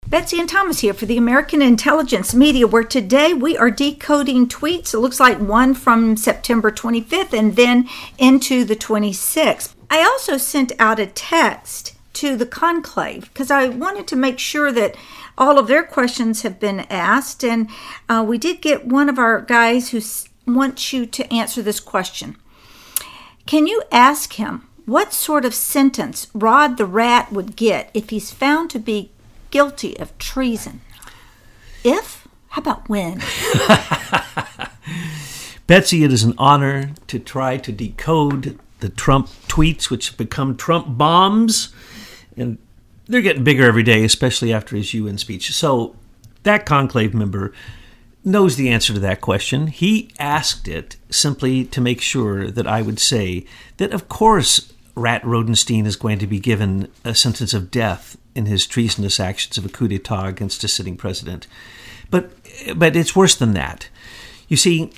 Betsy and Thomas here for the American Intelligence Media, where today we are decoding tweets. It looks like one from September 25th and then into the 26th. I also sent out a text to the conclave because I wanted to make sure that all of their questions have been asked. And we did get one of our guys who wants you to answer this question. Can you ask him what sort of sentence Rod the Rat would get if he's found to be guilty of treason? If? How about when? Betsy, it is an honor to try to decode the Trump tweets, which have become Trump bombs. And they're getting bigger every day, especially after his UN speech. So that conclave member knows the answer to that question. He asked it simply to make sure that I would say that, of course, Rat Rosenstein is going to be given a sentence of death in his treasonous actions of a coup d'etat against a sitting president. But it's worse than that. You see,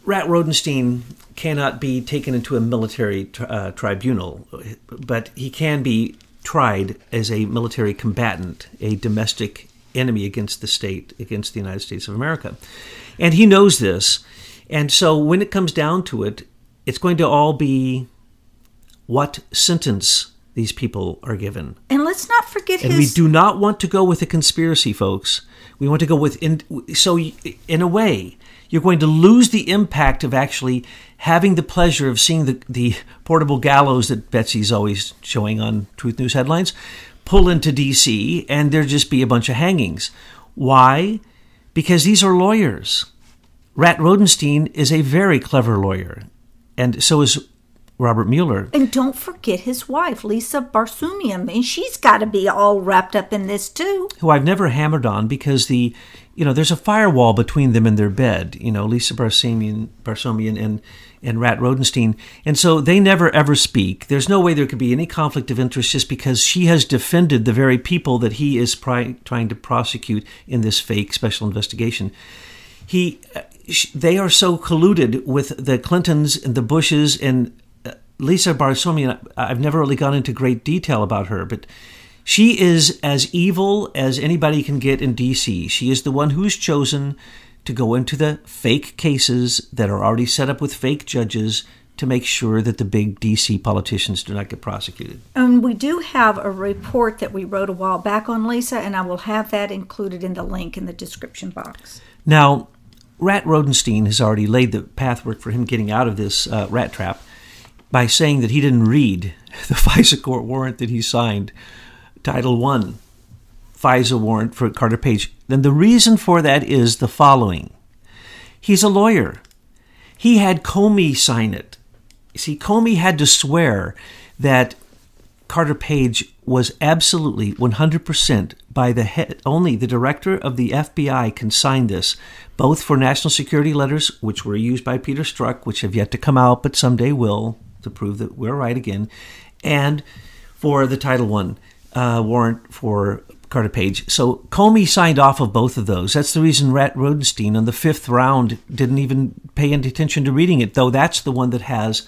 Rat Rosenstein cannot be taken into a military tribunal, but he can be tried as a military combatant, a domestic enemy against the state, against the United States of America. And he knows this. And so when it comes down to it, it's going to all be what sentence these people are given. And let's not forget And we do not want to go with a conspiracy, folks. We want to go with... So in a way, you're going to lose the impact of actually having the pleasure of seeing the portable gallows that Betsy's always showing on Truth News headlines pull into D.C. and there just be a bunch of hangings. Why? Because these are lawyers. Rat Rosenstein is a very clever lawyer, and so is Robert Mueller. And don't forget his wife, Lisa Barsomian. I mean, she's got to be all wrapped up in this too. Who I've never hammered on because there's a firewall between them and their bed. Lisa Barsomian and Rat Rosenstein, and so they never ever speak. There's no way there could be any conflict of interest just because she has defended the very people that he is trying to prosecute in this fake special investigation. They are so colluded with the Clintons and the Bushes and Lisa Barsomian. I've never really gone into great detail about her, but she is as evil as anybody can get in D.C. She is the one who's chosen to go into the fake cases that are already set up with fake judges to make sure that the big D.C. politicians do not get prosecuted. And we do have a report that we wrote a while back on Lisa, and I will have that included in the link in the description box. Now, Rat Rosenstein has already laid the pathwork for him getting out of this rat trap by saying that he didn't read the FISA court warrant that he signed, Title I, FISA warrant for Carter Page. Then the reason for that is the following. He's a lawyer. He had Comey sign it. You see, Comey had to swear that Carter Page was absolutely 100% by the head. Only the director of the FBI can sign this, both for national security letters, which were used by Peter Strzok, which have yet to come out, but someday will, to prove that we're right again, and for the Title I warrant for Carter Page. So Comey signed off of both of those. That's the reason Rat Rosenstein on the fifth round didn't even pay any attention to reading it, though that's the one that has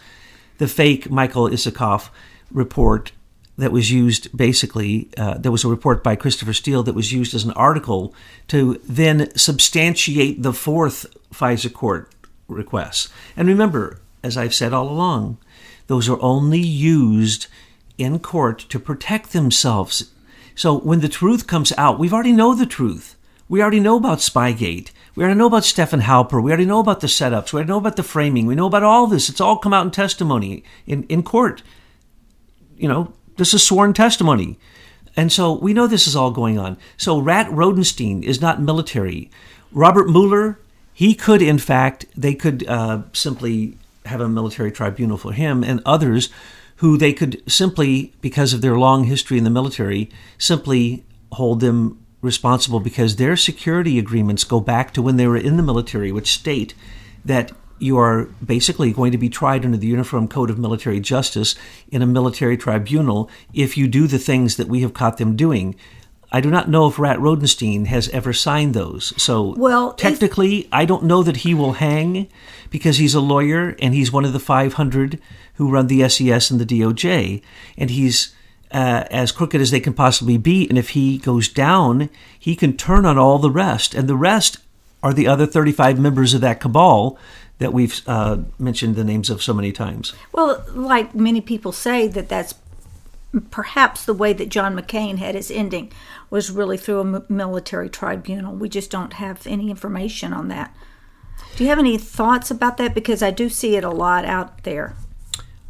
the fake Michael Isikoff report that was used basically. There was a report by Christopher Steele that was used as an article to then substantiate the fourth FISA court request. And remember, as I've said all along, those are only used in court to protect themselves. So when the truth comes out, we already know the truth. We already know about Spygate. We already know about Stephen Halper. We already know about the setups. We already know about the framing. We know about all this. It's all come out in testimony in court. This is sworn testimony. And so we know this is all going on. So Rat Rosenstein is not military. Robert Mueller, he could, in fact, they could simply have a military tribunal for him and others who they could simply, because of their long history in the military, simply hold them responsible because their security agreements go back to when they were in the military, which state that you are basically going to be tried under the Uniform Code of Military Justice in a military tribunal if you do the things that we have caught them doing. I do not know if Rat Rosenstein has ever signed those. So technically, I don't know that he will hang because he's a lawyer and he's one of the 500 who run the SES and the DOJ. And he's as crooked as they can possibly be. And if he goes down, he can turn on all the rest. And the rest are the other 35 members of that cabal that we've mentioned the names of so many times. Well, like many people say, that's perhaps the way that John McCain had his ending was really through a military tribunal. We just don't have any information on that. Do you have any thoughts about that? Because I do see it a lot out there.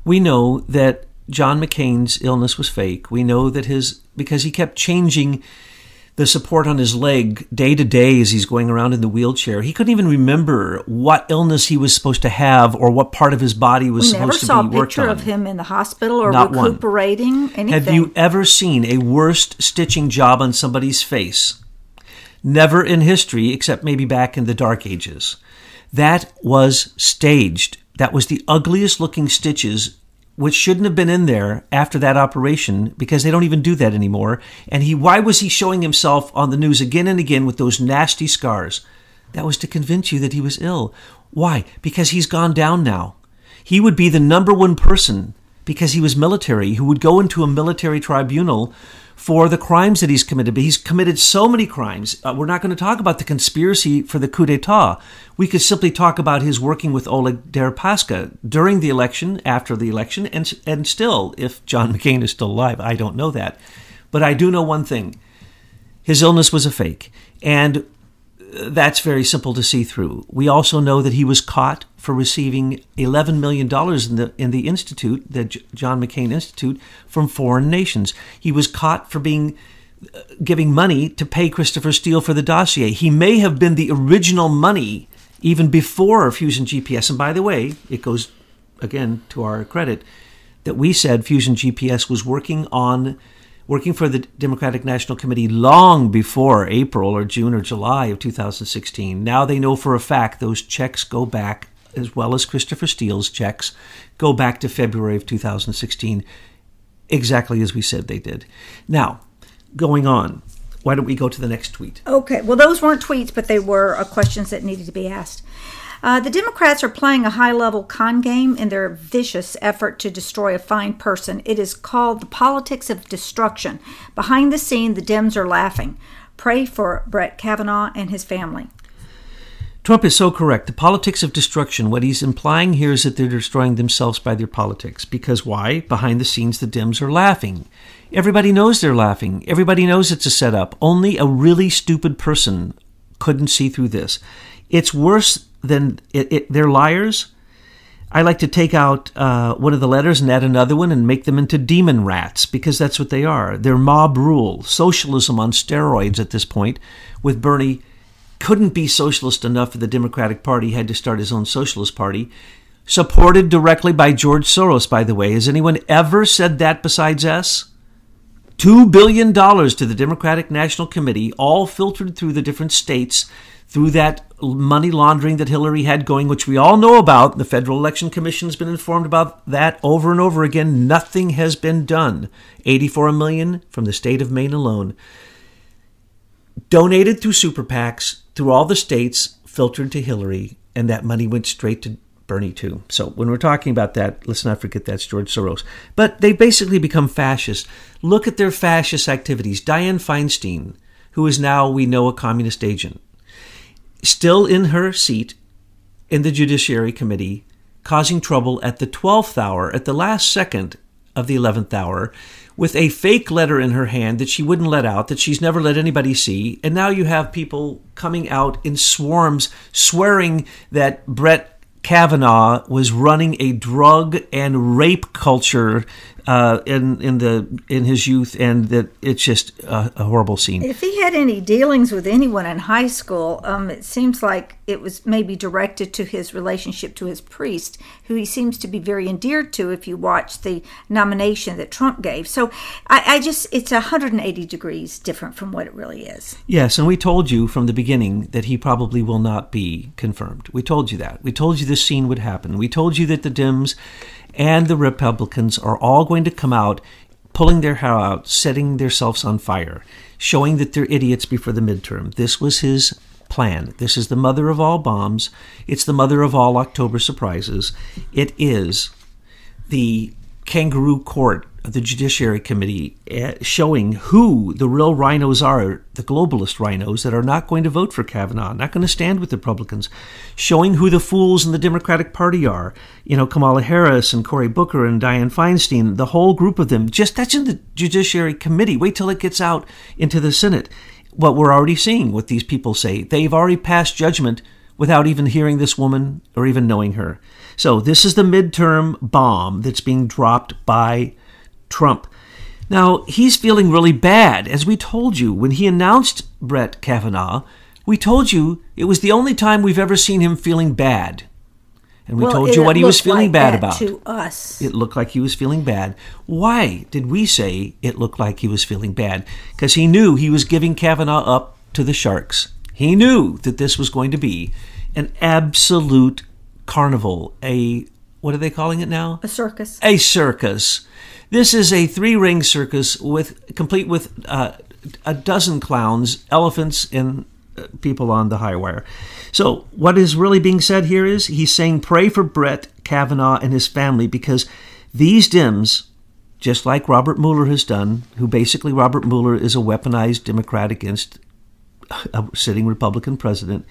We know that John McCain's illness was fake. We know that because he kept changing the support on his leg day to day as he's going around in the wheelchair. He couldn't even remember what illness he was supposed to have or what part of his body was supposed to be worked on. We never saw a picture of him in the hospital or Not recuperating, anything. Have you ever seen a worst stitching job on somebody's face? Never in history, except maybe back in the Dark Ages. That was staged. That was the ugliest looking stitches, which shouldn't have been in there after that operation, because they don't even do that anymore. And why was he showing himself on the news again and again with those nasty scars? That was to convince you that he was ill. Why? Because he's gone down now. He would be the number one person, because he was military, who would go into a military tribunal for the crimes that he's committed. But he's committed so many crimes. We're not going to talk about the conspiracy for the coup d'etat. We could simply talk about his working with Oleg Deripaska during the election, after the election, and still, if John McCain is still alive. I don't know that. But I do know one thing. His illness was a fake. And that's very simple to see through. We also know that he was caught for receiving $11 million in the institute, the John McCain Institute, from foreign nations. He was caught for giving money to pay Christopher Steele for the dossier. He may have been the original money even before Fusion GPS. And by the way, it goes, again, to our credit, that we said Fusion GPS was working for the Democratic National Committee long before April or June or July of 2016. Now they know for a fact those checks go back, as well as Christopher Steele's checks, go back to February of 2016, exactly as we said they did. Now, going on, why don't we go to the next tweet? Okay, well, those weren't tweets, but they were questions that needed to be asked. The Democrats are playing a high-level con game in their vicious effort to destroy a fine person. It is called the politics of destruction. Behind the scene, the Dems are laughing. Pray for Brett Kavanaugh and his family. Trump is so correct. The politics of destruction, what he's implying here is that they're destroying themselves by their politics. Because why? Behind the scenes, the Dems are laughing. Everybody knows they're laughing. Everybody knows it's a setup. Only a really stupid person couldn't see through this. It's worse than they're liars. I like to take out one of the letters and add another one and make them into demon rats, because that's what they are. They're mob rule, socialism on steroids at this point, with Bernie. Couldn't be socialist enough for the Democratic Party, had to start his own socialist party, supported directly by George Soros, by the way. Has anyone ever said that besides us? $2 billion to the Democratic National Committee, all filtered through the different states, through that money laundering that Hillary had going, which we all know about. The Federal Election Commission has been informed about that over and over again. Nothing has been done. $84 million from the state of Maine alone. Donated through super PACs, through all the states, filtered to Hillary, and that money went straight to Bernie too. So when we're talking about that, let's not forget that's George Soros. But they basically become fascist. Look at their fascist activities. Dianne Feinstein, who is now, we know, a communist agent, still in her seat in the Judiciary Committee, causing trouble at the 12th hour, at the last second of the 11th hour, with a fake letter in her hand that she wouldn't let out, that she's never let anybody see. And now you have people coming out in swarms swearing that Brett Kavanaugh was running a drug and rape culture in his youth, and that it's just a horrible scene. If he had any dealings with anyone in high school, it seems like it was maybe directed to his relationship to his priest, who he seems to be very endeared to if you watch the nomination that Trump gave. So it's 180 degrees different from what it really is. Yes, and we told you from the beginning that he probably will not be confirmed. We told you that. We told you this scene would happen. We told you that the Dems and the Republicans are all going to come out, pulling their hair out, setting themselves on fire, showing that they're idiots before the midterm. This was his plan. This is the mother of all bombs. It's the mother of all October surprises. It is the kangaroo court of the Judiciary Committee showing who the real rhinos are, the globalist rhinos that are not going to vote for Kavanaugh, not going to stand with the Republicans, showing who the fools in the Democratic Party are. Kamala Harris and Cory Booker and Dianne Feinstein, the whole group of them. Just that's in the Judiciary Committee. Wait till it gets out into the Senate. What we're already seeing, what these people say. They've already passed judgment without even hearing this woman or even knowing her. So this is the midterm bomb that's being dropped by Trump. Now, he's feeling really bad. As we told you, when he announced Brett Kavanaugh, we told you it was the only time we've ever seen him feeling bad. And we told you what he was feeling bad about. To us. It looked like he was feeling bad. Why did we say it looked like he was feeling bad? Because he knew he was giving Kavanaugh up to the sharks. He knew that this was going to be an absolute carnival. What are they calling it now? A circus. A circus. This is a 3-ring circus complete with a dozen clowns, elephants, and people on the high wire. So what is really being said here is he's saying pray for Brett Kavanaugh and his family, because these Dems, just like Robert Mueller has done, who basically Robert Mueller is a weaponized Democrat against a sitting Republican president.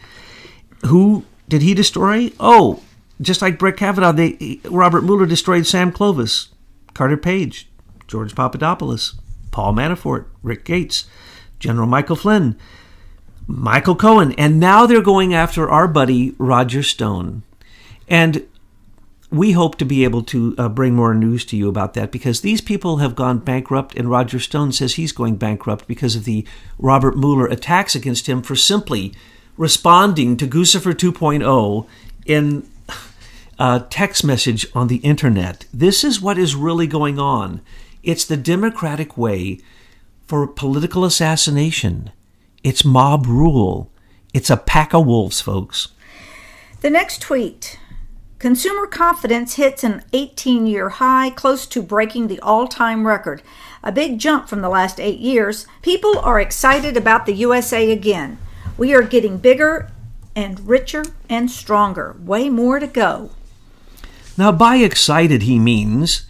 Who did he destroy? Oh, just like Brett Kavanaugh, Robert Mueller destroyed Sam Clovis, Carter Page, George Papadopoulos, Paul Manafort, Rick Gates, General Michael Flynn, Michael Cohen, and now they're going after our buddy Roger Stone. And we hope to be able to bring more news to you about that, because these people have gone bankrupt, and Roger Stone says he's going bankrupt because of the Robert Mueller attacks against him for simply responding to Guccifer 2.0 in a text message on the internet. This is what is really going on. It's the Democratic way for political assassination. It's mob rule. It's a pack of wolves, folks. The next tweet. Consumer confidence hits an 18-year high, close to breaking the all-time record. A big jump from the last 8 years. People are excited about the USA again. We are getting bigger and richer and stronger. Way more to go. Now, by excited, he means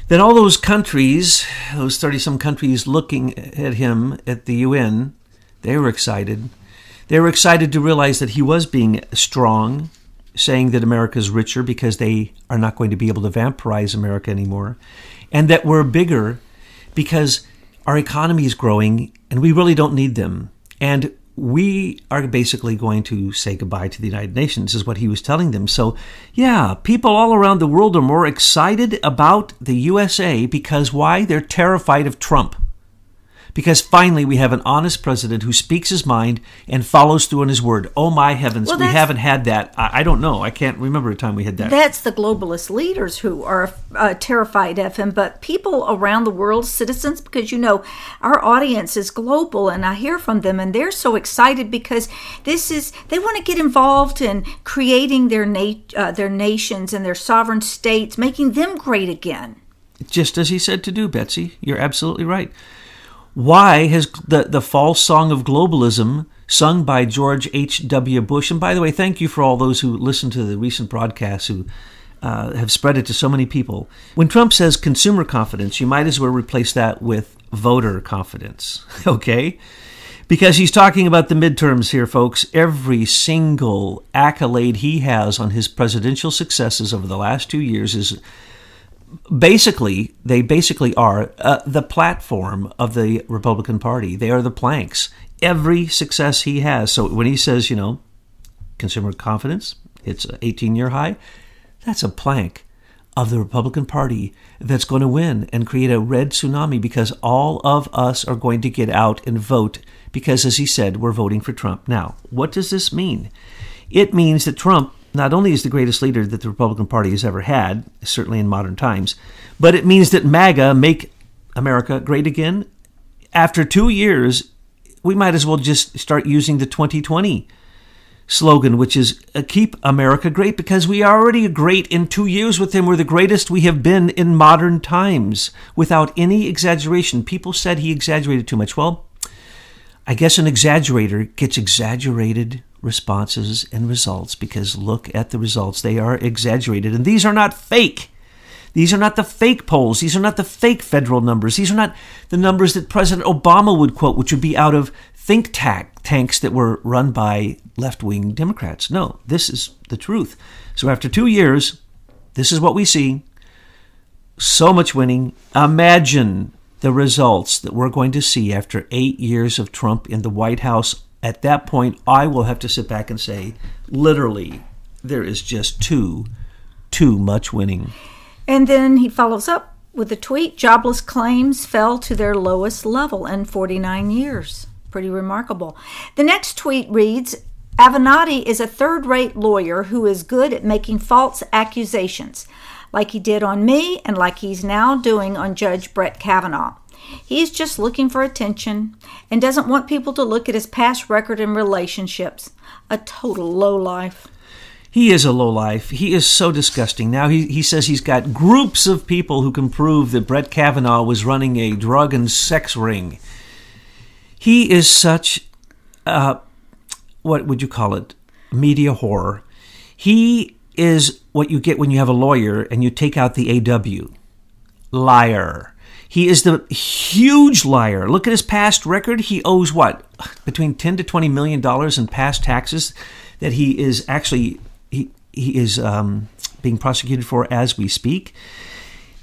that all those countries, those 30-some countries looking at him at the UN, they were excited. They were excited to realize that he was being strong, saying that America's richer because they are not going to be able to vampirize America anymore, and that we're bigger because our economy is growing and we really don't need them. And we are basically going to say goodbye to the United Nations, is what he was telling them. So, yeah, people all around the world are more excited about the USA because why? They're terrified of Trump. Because finally we have an honest president who speaks his mind and follows through on his word. Oh, my heavens, we haven't had that. I don't know. I can't remember a time we had that. That's the globalist leaders who are terrified of him. But people around the world, citizens, because, our audience is global, and I hear from them, and they're so excited because they want to get involved in creating their nations and their sovereign states, making them great again. Just as he said to do, Betsy. You're absolutely right. Why has the false song of globalism, sung by George H.W. Bush, and by the way, thank you for all those who listened to the recent broadcasts who have spread it to so many people. When Trump says consumer confidence, you might as well replace that with voter confidence, okay? Because he's talking about the midterms here, folks. Every single accolade he has on his presidential successes over the last 2 years is they basically are the platform of the Republican Party. They are the planks. Every success he has. So when he says, consumer confidence, it's an 18-year high, that's a plank of the Republican Party that's going to win and create a red tsunami, because all of us are going to get out and vote because, as he said, we're voting for Trump. Now, what does this mean? It means that Trump not only is the greatest leader that the Republican Party has ever had, certainly in modern times, but it means that MAGA, Make America Great Again, after 2 years, we might as well just start using the 2020 slogan, which is Keep America Great, because we are already great in 2 years with him. We're the greatest we have been in modern times, without any exaggeration. People said he exaggerated too much. Well, I guess an exaggerator gets exaggerated responses and results, because look at the results. They are exaggerated, and these are not fake. These are not the fake polls. These are not the fake federal numbers. These are not the numbers that President Obama would quote, which would be out of think tanks that were run by left-wing Democrats. No, this is the truth. So after 2 years, this is what we see. So much winning. Imagine the results that we're going to see after 8 years of Trump in the White House. At that point, I will have to sit back and say, literally, there is just too much winning. And then he follows up with a tweet, jobless claims fell to their lowest level in 49 years. Pretty remarkable. The next tweet reads, Avenatti is a third-rate lawyer who is good at making false accusations, like he did on me and like he's now doing on Judge Brett Kavanaugh. He's just looking for attention and doesn't want people to look at his past record and relationships. A total lowlife. He is a lowlife. He is so disgusting. Now he says he's got groups of people who can prove that Brett Kavanaugh was running a drug and sex ring. He is such, what would you call it, media horror. He is what you get when you have a lawyer and you take out the AW. Liar. He is the huge liar. Look at his past record. He owes what? Between $10 to $20 million in past taxes that he is actually, he is being prosecuted for as we speak.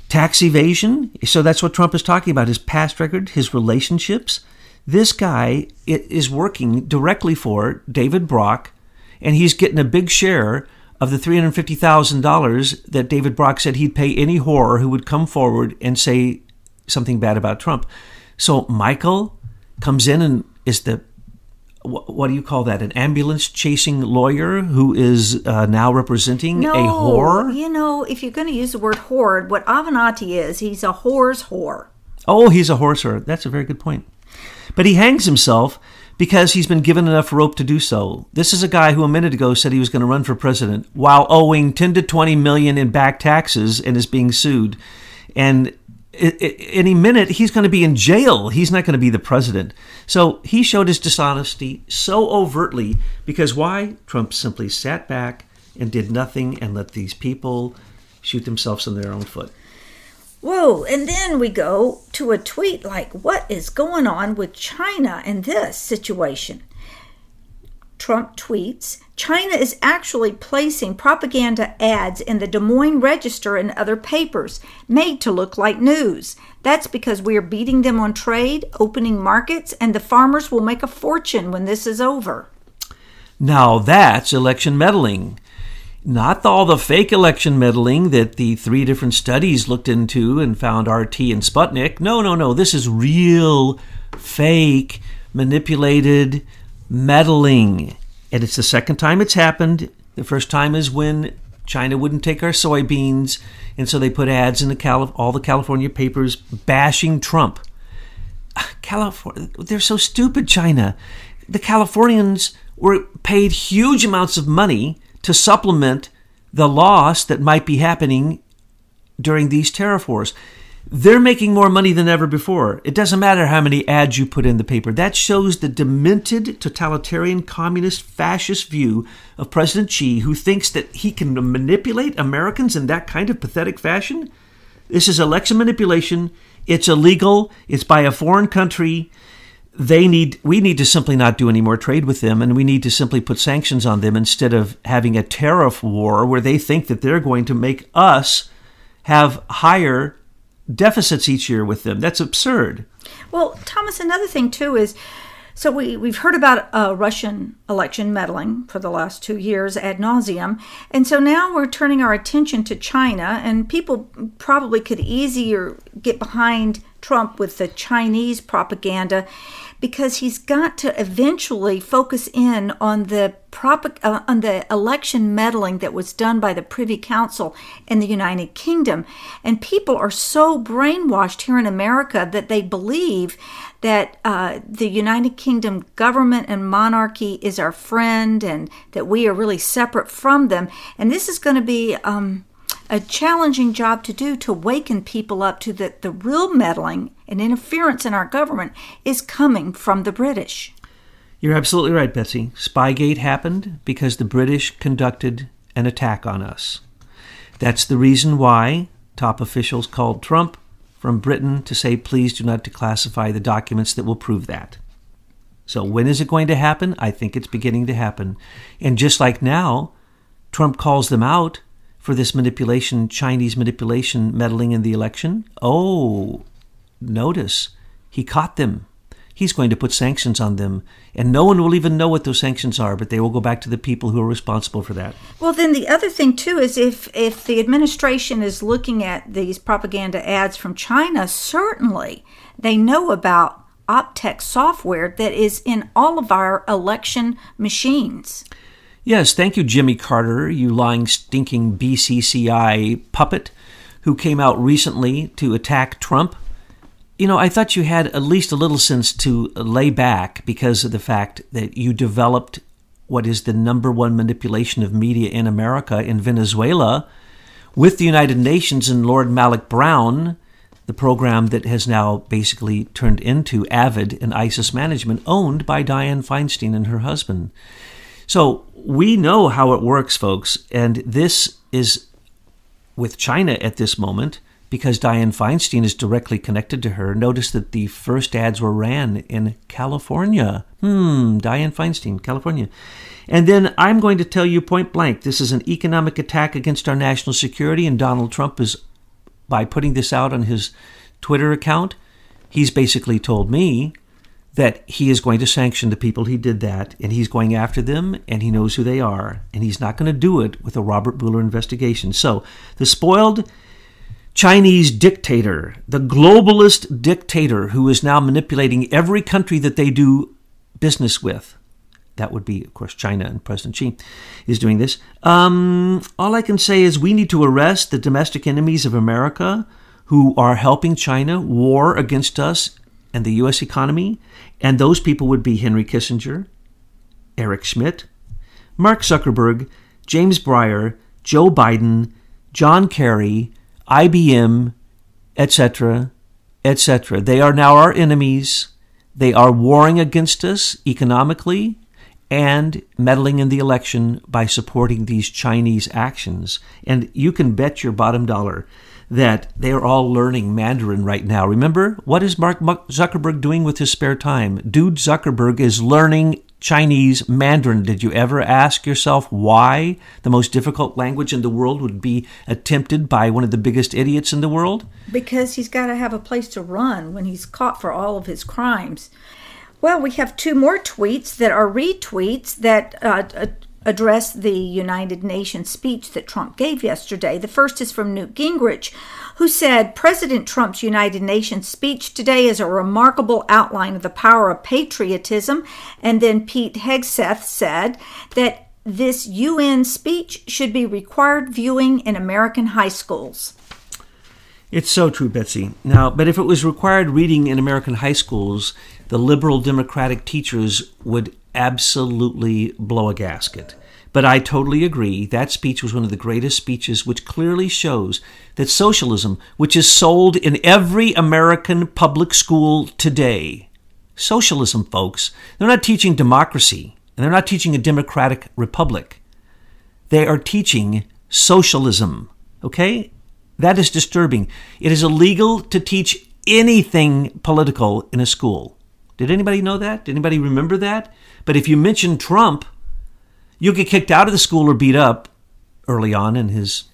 Tax evasion. So that's what Trump is talking about, his past record, his relationships. This guy is working directly for David Brock, and he's getting a big share of the $350,000 that David Brock said he'd pay any whore who would come forward and say something bad about Trump. So Michael comes in and is the, what do you call that, an ambulance-chasing lawyer who is now representing a whore? You know, if you're going to use the word whore, what Avenatti is, he's a whore's whore. Oh, he's a whore's whore. That's a very good point. But he hangs himself because he's been given enough rope to do so. This is a guy who a minute ago said he was going to run for president while owing 10 to 20 million in back taxes and is being sued. And any minute, he's going to be in jail. He's not going to be the president. So he showed his dishonesty so overtly because why? Trump simply sat back and did nothing and let these people shoot themselves in their own foot. Whoa, and then we go to a tweet like, what is going on with China in this situation? Trump tweets, China is actually placing propaganda ads in the Des Moines Register and other papers made to look like news. That's because we are beating them on trade, opening markets, and the farmers will make a fortune when this is over. Now that's election meddling. Not all the fake election meddling that the 3 different studies looked into and found RT and Sputnik. No. This is real, fake, manipulated meddling. And it's the second time it's happened. The first time is when China wouldn't take our soybeans, and so they put ads in all the California papers bashing Trump. California, they're so stupid, China. The Californians were paid huge amounts of money to supplement the loss that might be happening during these tariff wars. They're making more money than ever before. It doesn't matter how many ads you put in the paper. That shows the demented, totalitarian, communist, fascist view of President Xi, who thinks that he can manipulate Americans in that kind of pathetic fashion. This is election manipulation. It's illegal. It's by a foreign country. We need to simply not do any more trade with them, and we need to simply put sanctions on them instead of having a tariff war where they think that they're going to make us have higher deficits each year with them. That's absurd. Well, Thomas, another thing too is, so we've heard about Russian election meddling for the last 2 years ad nauseum, and so now we're turning our attention to China, and people probably could easier get behind Trump with the Chinese propaganda because he's got to eventually focus in on the election meddling that was done by the Privy Council in the United Kingdom. And people are so brainwashed here in America that they believe that the United Kingdom government and monarchy is our friend and that we are really separate from them. And this is going to be a challenging job to do, to waken people up to that the real meddling and interference in our government is coming from the British. You're absolutely right, Betsy. Spygate happened because the British conducted an attack on us. That's the reason why top officials called Trump from Britain to say, please do not declassify the documents that will prove that. So when is it going to happen? I think it's beginning to happen. And just like now, Trump calls them out for this manipulation, Chinese manipulation, meddling in the election. Oh, notice, he caught them. He's going to put sanctions on them, and no one will even know what those sanctions are, but they will go back to the people who are responsible for that. Well, then the other thing, too, is if the administration is looking at these propaganda ads from China, certainly they know about Optech software that is in all of our election machines. Yes, thank you, Jimmy Carter, you lying, stinking BCCI puppet who came out recently to attack Trump. You know, I thought you had at least a little sense to lay back because of the fact that you developed what is the number one manipulation of media in America in Venezuela with the United Nations and Lord Malik Brown, the program that has now basically turned into Avid and ISIS management, owned by Dianne Feinstein and her husband. So we know how it works, folks, and this is with China at this moment, because Dianne Feinstein is directly connected to her. Notice that the first ads were ran in California. Dianne Feinstein, California. And then I'm going to tell you point blank, this is an economic attack against our national security, and Donald Trump is, by putting this out on his Twitter account, he's basically told me that he is going to sanction the people he did that, and he's going after them, and he knows who they are, and he's not going to do it with a Robert Mueller investigation. So the spoiled Chinese dictator, the globalist dictator who is now manipulating every country that they do business with, that would be, of course, China, and President Xi is doing this. All I can say is we need to arrest the domestic enemies of America who are helping China war against us and the U.S. economy. And those people would be Henry Kissinger, Eric Schmidt, Mark Zuckerberg, James Breyer, Joe Biden, John Kerry, IBM, etc., etc. They are now our enemies. They are warring against us economically and meddling in the election by supporting these Chinese actions. And you can bet your bottom dollar that they are all learning Mandarin right now. Remember, what is Mark Zuckerberg doing with his spare time? Dude Zuckerberg is learning Chinese Mandarin. Did you ever ask yourself why the most difficult language in the world would be attempted by one of the biggest idiots in the world? Because he's got to have a place to run when he's caught for all of his crimes. Well, we have two more tweets that are retweets that address the United Nations speech that Trump gave yesterday. The first is from Newt Gingrich, who said, President Trump's United Nations speech today is a remarkable outline of the power of patriotism. And then Pete Hegseth said that this UN speech should be required viewing in American high schools. It's so true, Betsy. Now, but if it was required reading in American high schools, the liberal democratic teachers would absolutely blow a gasket. But I totally agree. That speech was one of the greatest speeches, which clearly shows that socialism, which is sold in every American public school today, socialism, folks, they're not teaching democracy, and they're not teaching a democratic republic. They are teaching socialism, okay? That is disturbing. It is illegal to teach anything political in a school. Did anybody know that? Did anybody remember that? But if you mention Trump, you'll get kicked out of the school or beat up early on in his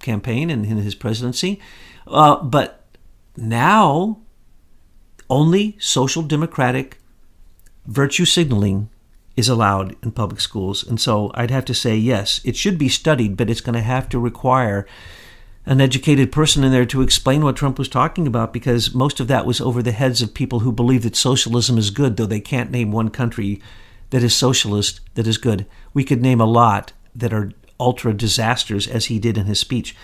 campaign and in his presidency. But now, only social democratic virtue signaling is allowed in public schools. And so I'd have to say, yes, it should be studied, but it's going to have to require an educated person in there to explain what Trump was talking about, because most of that was over the heads of people who believe that socialism is good, though they can't name one country that is socialist that is good. We could name a lot that are ultra disasters, as he did in his speech.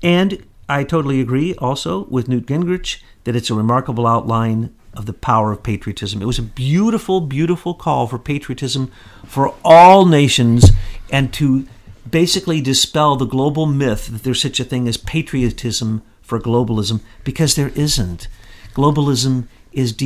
And I totally agree also with Newt Gingrich that it's a remarkable outline of the power of patriotism. It was a beautiful, beautiful call for patriotism for all nations, and to basically dispel the global myth that there's such a thing as patriotism for globalism, because there isn't. Globalism is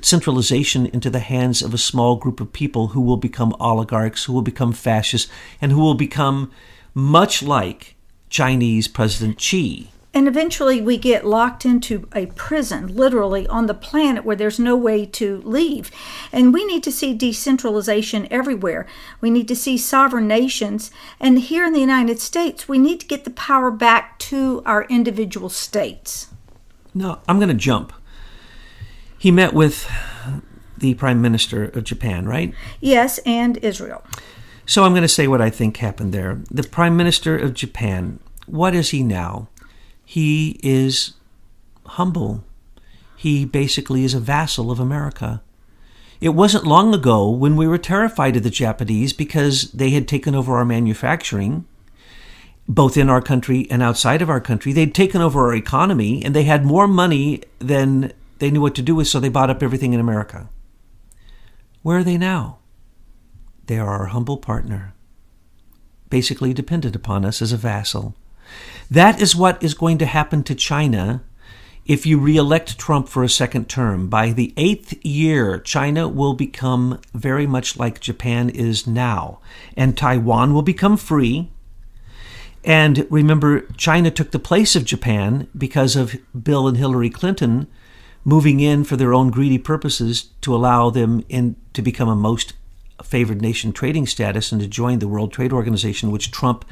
centralization into the hands of a small group of people who will become oligarchs, who will become fascists, and who will become much like Chinese President Xi. And eventually we get locked into a prison, literally, on the planet where there's no way to leave. And we need to see decentralization everywhere. We need to see sovereign nations. And here in the United States, we need to get the power back to our individual states. No, I'm going to jump. He met with the Prime Minister of Japan, right? Yes, and Israel. So I'm going to say what I think happened there. The Prime Minister of Japan, what is he now? He is humble. He basically is a vassal of America. It wasn't long ago when we were terrified of the Japanese because they had taken over our manufacturing, both in our country and outside of our country. They'd taken over our economy, and they had more money than they knew what to do with, so they bought up everything in America. Where are they now? They are our humble partner, basically dependent upon us as a vassal. That is what is going to happen to China if you re-elect Trump for a second term. By the 8th year, China will become very much like Japan is now, and Taiwan will become free. And remember, China took the place of Japan because of Bill and Hillary Clinton moving in for their own greedy purposes to allow them to become a most favored nation trading status and to join the World Trade Organization, which Trump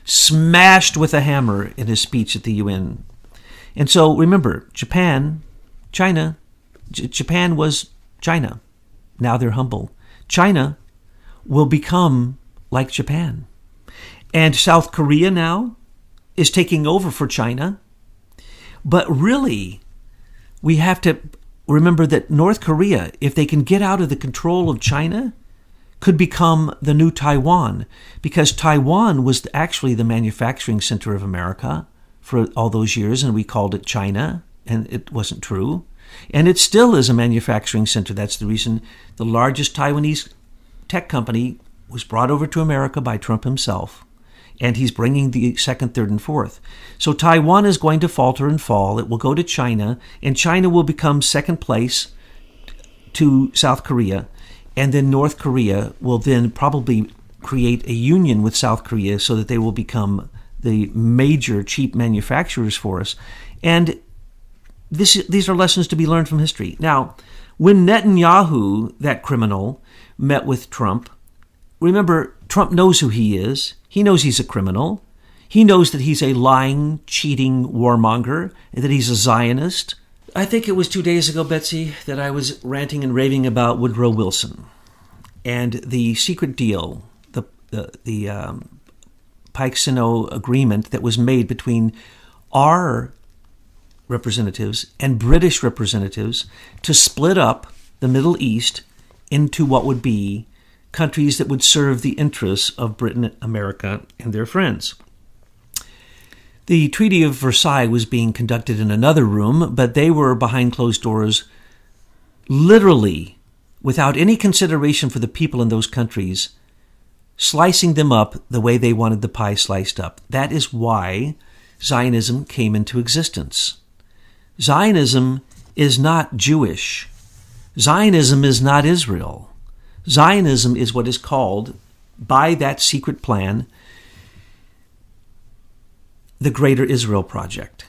smashed with a hammer in his speech at the UN. And so remember, Japan was China. Now they're humble. China will become like Japan. And South Korea now is taking over for China. But really, we have to remember that North Korea, if they can get out of the control of China, could become the new Taiwan, because Taiwan was actually the manufacturing center of America for all those years, and we called it China, and it wasn't true. And it still is a manufacturing center. That's the reason the largest Taiwanese tech company was brought over to America by Trump himself, and he's bringing the second, third, and fourth. So Taiwan is going to falter and fall. It will go to China, and China will become second place to South Korea. And then North Korea will then probably create a union with South Korea so that they will become the major cheap manufacturers for us. And these are lessons to be learned from history. Now, when Netanyahu, that criminal, met with Trump, remember, Trump knows who he is. He knows he's a criminal. He knows that he's a lying, cheating warmonger, and that he's a Zionist. I think it was 2 days ago, Betsy, that I was ranting and raving about Woodrow Wilson and the secret deal, the Pike-Sinoe agreement that was made between our representatives and British representatives to split up the Middle East into what would be countries that would serve the interests of Britain, America, and their friends. The Treaty of Versailles was being conducted in another room, but they were behind closed doors, literally, without any consideration for the people in those countries, slicing them up the way they wanted the pie sliced up. That is why Zionism came into existence. Zionism is not Jewish. Zionism is not Israel. Zionism is what is called, by that secret plan, the Greater Israel Project.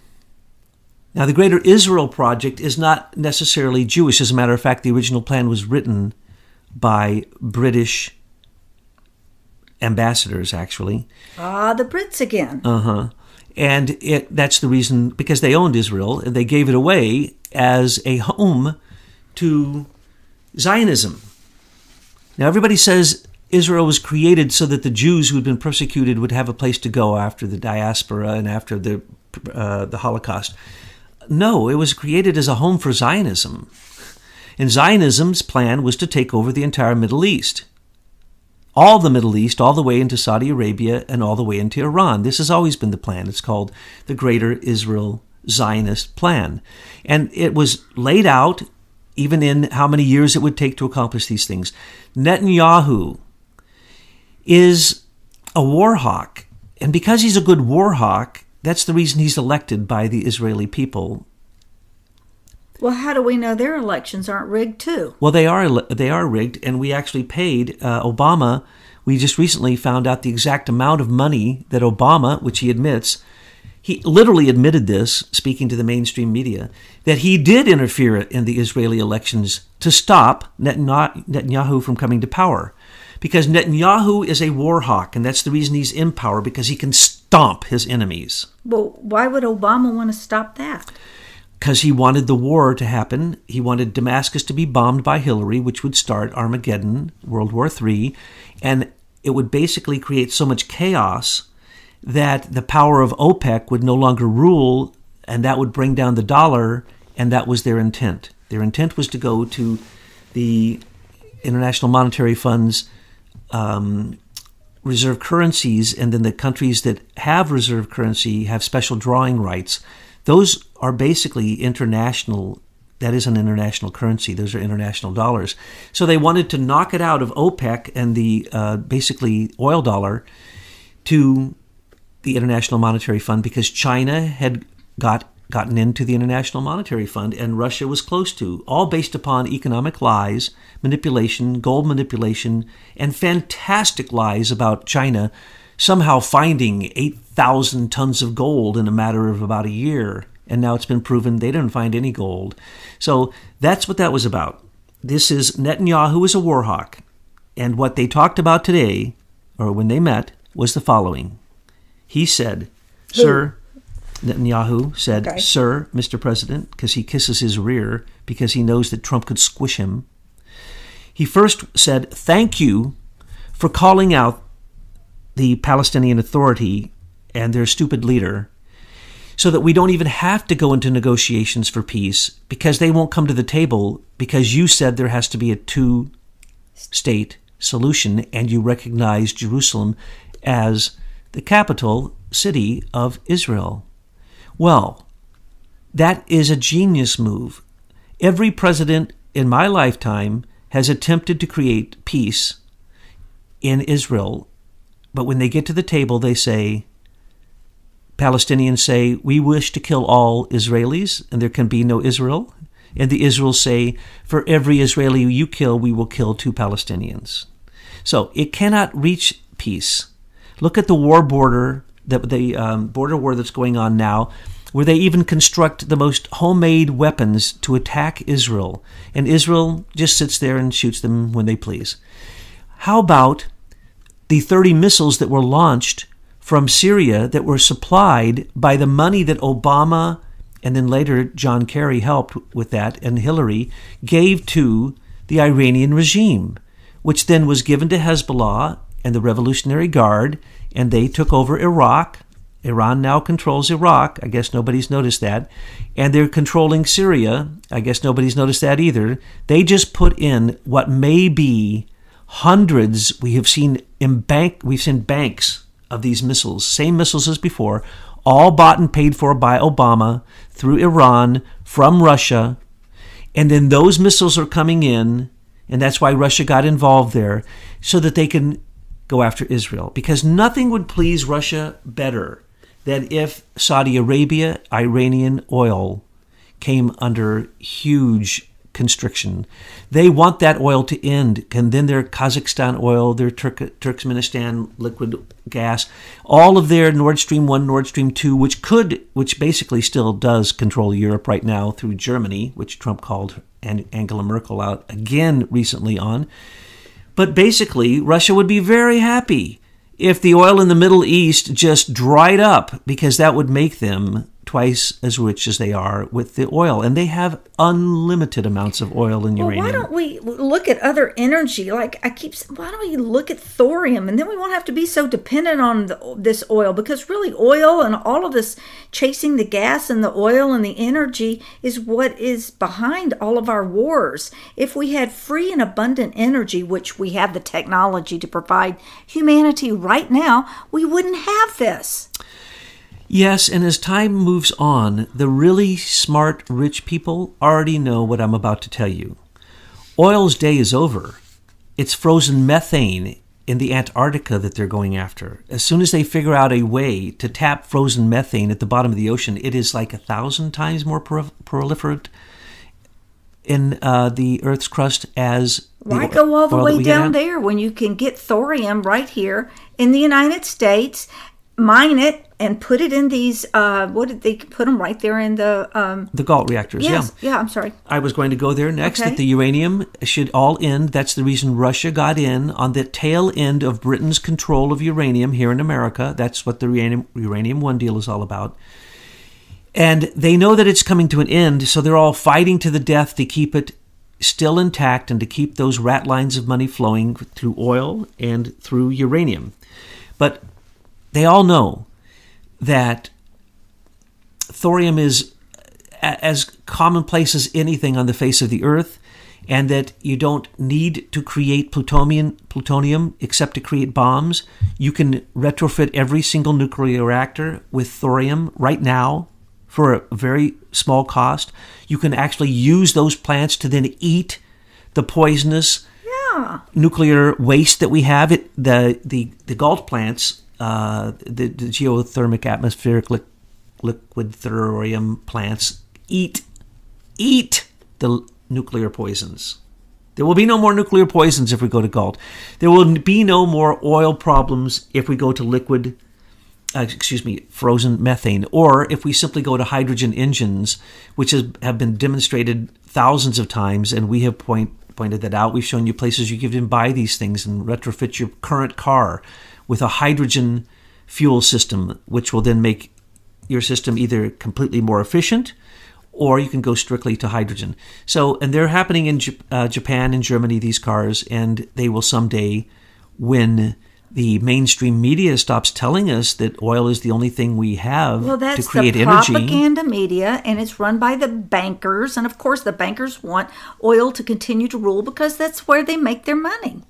Now, the Greater Israel Project is not necessarily Jewish. As a matter of fact, the original plan was written by British ambassadors, actually. The Brits again. And that's the reason, because they owned Israel, and they gave it away as a home to Zionism. Now, everybody says Israel was created so that the Jews who had been persecuted would have a place to go after the diaspora and after the Holocaust. No, it was created as a home for Zionism. And Zionism's plan was to take over the entire Middle East. All the Middle East, all the way into Saudi Arabia and all the way into Iran. This has always been the plan. It's called the Greater Israel Zionist Plan. And it was laid out even in how many years it would take to accomplish these things. Netanyahu is a war hawk. And because he's a good war hawk, that's the reason he's elected by the Israeli people. Well, how do we know their elections aren't rigged too? Well, they are rigged, and we actually paid Obama. We just recently found out the exact amount of money that Obama, which he admits, he literally admitted this, speaking to the mainstream media, that he did interfere in the Israeli elections to stop Netanyahu from coming to power. Because Netanyahu is a war hawk, and that's the reason he's in power, because he can stomp his enemies. Well, why would Obama want to stop that? Because he wanted the war to happen. He wanted Damascus to be bombed by Hillary, which would start Armageddon, World War III, and it would basically create so much chaos that the power of OPEC would no longer rule, and that would bring down the dollar, and that was their intent. Their intent was to go to the International Monetary Fund's reserve currencies, and then the countries that have reserve currency have special drawing rights. Those are basically international. That is an international currency. Those are international dollars. So they wanted to knock it out of OPEC and the basically oil dollar to the International Monetary Fund, because China had gotten into the International Monetary Fund, and Russia was close to, all based upon economic lies, manipulation, gold manipulation, and fantastic lies about China somehow finding 8,000 tons of gold in a matter of about a year. And now it's been proven they didn't find any gold. So that's what that was about. This is Netanyahu is a war hawk. And what they talked about today, or when they met, was the following. He said, Sir, Netanyahu said, okay. Sir, Mr. President, because he kisses his rear because he knows that Trump could squish him. He first said, thank you for calling out the Palestinian Authority and their stupid leader so that we don't even have to go into negotiations for peace, because they won't come to the table because you said there has to be a two-state solution and you recognize Jerusalem as the capital city of Israel. Well, that is a genius move. Every president in my lifetime has attempted to create peace in Israel, but when they get to the table, they say, Palestinians say, we wish to kill all Israelis, and there can be no Israel. And the Israelis say, for every Israeli you kill, we will kill 2 Palestinians. So it cannot reach peace. Look at the war border, the border war that's going on now, where they even construct the most homemade weapons to attack Israel. And Israel just sits there and shoots them when they please. How about the 30 missiles that were launched from Syria that were supplied by the money that Obama and then later John Kerry helped with that, and Hillary gave to the Iranian regime, which then was given to Hezbollah and the Revolutionary Guard, and they took over Iraq. Iran now controls Iraq. I guess nobody's noticed that. And they're controlling Syria. I guess nobody's noticed that either. They just put in what may be hundreds. We've seen banks of these missiles, same missiles as before, all bought and paid for by Obama through Iran from Russia. And then those missiles are coming in, and that's why Russia got involved there, so that they can go after Israel. Because nothing would please Russia better than if Saudi Arabia, Iranian oil came under huge constriction. They want that oil to end, and then their Kazakhstan oil, their Turkmenistan liquid gas, all of their Nord Stream 1, Nord Stream 2, which basically still does control Europe right now through Germany, which Trump called Angela Merkel out again recently on. But basically, Russia would be very happy if the oil in the Middle East just dried up, because that would make them twice as rich as they are with the oil. And they have unlimited amounts of oil and uranium. Why don't we look at other energy? Why don't we look at thorium? And then we won't have to be so dependent on this oil, because really oil and all of this chasing the gas and the oil and the energy is what is behind all of our wars. If we had free and abundant energy, which we have the technology to provide humanity right now, we wouldn't have this. Yes, and as time moves on, the really smart, rich people already know what I'm about to tell you. Oil's day is over. It's frozen methane in the Antarctica that they're going after. As soon as they figure out a way to tap frozen methane at the bottom of the ocean, it is like 1,000 times more proliferate in the Earth's crust as why go all the way down there when you can get thorium right here in the United States? mine it and put it in these, what did they put them right there in the... The Galt reactors, yes, yeah, I'm sorry. I was going to go there next, Okay. that the uranium should all end. That's the reason Russia got in on the tail end of Britain's control of uranium here in America. That's what the Uranium One deal is all about. And they know that it's coming to an end, so they're all fighting to the death to keep it still intact and to keep those rat lines of money flowing through oil and through uranium. But they all know that thorium is as commonplace as anything on the face of the earth, and that you don't need to create plutonium except to create bombs. You can retrofit every single nuclear reactor with thorium right now for a very small cost. You can actually use those plants to then eat the poisonous nuclear waste that we have. The Galt plants, the geothermic atmospheric liquid thorium plants eat the nuclear poisons. There will be no more nuclear poisons if we go to Galt. There will be no more oil problems if we go to frozen methane, or if we simply go to hydrogen engines, which have been demonstrated thousands of times, and we have pointed that out. We've shown you places you can buy these things and retrofit your current car with a hydrogen fuel system, which will then make your system either completely more efficient, or you can go strictly to hydrogen. So, and they're happening in Japan and Germany, these cars, and they will someday, when the mainstream media stops telling us that oil is the only thing we have to create energy. Well, that's the propaganda media, and it's run by the bankers. And of course, the bankers want oil to continue to rule because that's where they make their money.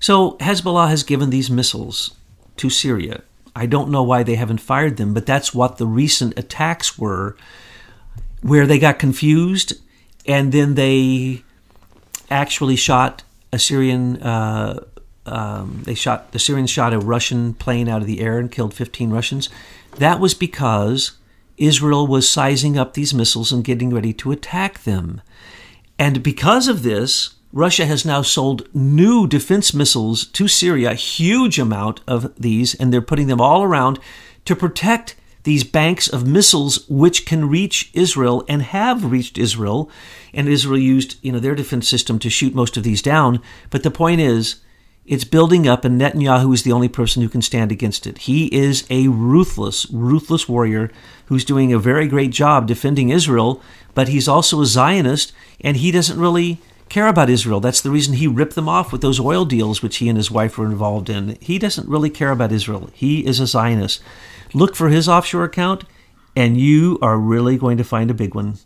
So Hezbollah has given these missiles to Syria. I don't know why they haven't fired them, but that's what the recent attacks were, where they got confused, and then they actually shot a Syrian. The Syrians shot a Russian plane out of the air and killed 15 Russians. That was because Israel was sizing up these missiles and getting ready to attack them. And because of this, Russia has now sold new defense missiles to Syria, a huge amount of these, and they're putting them all around to protect these banks of missiles which can reach Israel and have reached Israel. And Israel used, their defense system to shoot most of these down. But the point is, it's building up, and Netanyahu is the only person who can stand against it. He is a ruthless warrior who's doing a very great job defending Israel, but he's also a Zionist, and he doesn't really care about Israel. That's the reason he ripped them off with those oil deals which he and his wife were involved in. He doesn't really care about Israel. He is a Zionist. Look for his offshore account, and you are really going to find a big one.